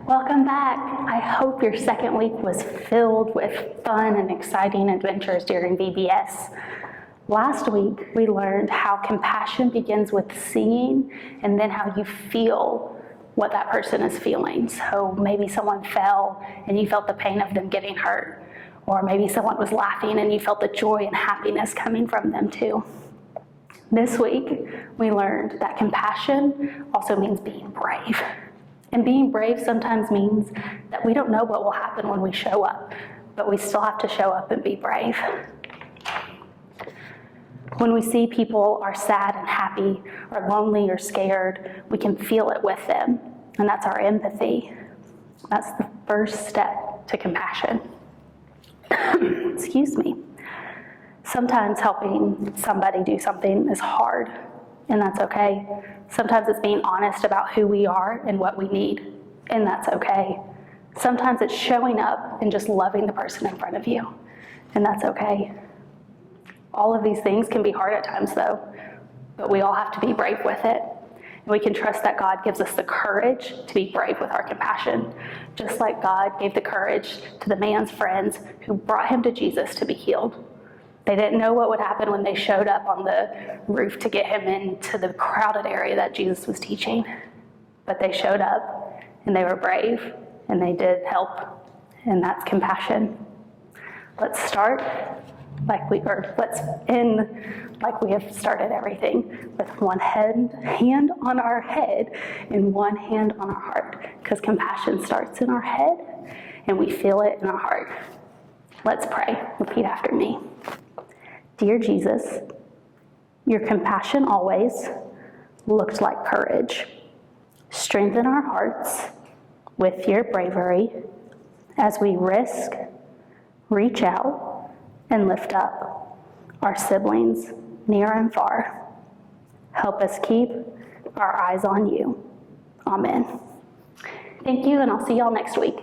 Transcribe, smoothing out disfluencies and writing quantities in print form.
Welcome back. I hope your second week was filled with fun and exciting adventures during VBS. Last week, we learned how compassion begins with seeing and then how you feel what that person is feeling. So maybe someone fell and you felt the pain of them getting hurt, or maybe someone was laughing and you felt the joy and happiness coming from them too. This week, we learned that compassion also means being brave. And being brave sometimes means that we don't know what will happen when we show up, but we still have to show up and be brave. When we see people are sad and happy, or lonely or scared, we can feel it with them, and that's our empathy. That's the first step to compassion. Excuse me. Sometimes helping somebody do something is hard, and that's okay. Sometimes it's being honest about who we are and what we need, and that's okay. Sometimes it's showing up and just loving the person in front of you, and that's okay. All of these things can be hard at times though, but we all have to be brave with it. And we can trust that God gives us the courage to be brave with our compassion, just like God gave the courage to the man's friends who brought him to Jesus to be healed. They didn't know what would happen when they showed up on the roof to get him into the crowded area that Jesus was teaching. But they showed up, and they were brave, and they did help, and that's compassion. Let's end like we have started everything, with one hand on our head and one hand on our heart, because compassion starts in our head, and we feel it in our heart. Let's pray. Repeat after me. Dear Jesus, your compassion always looked like courage. Strengthen our hearts with your bravery as we risk, reach out, and lift up our siblings near and far. Help us keep our eyes on you. Amen. Thank you, and I'll see y'all next week.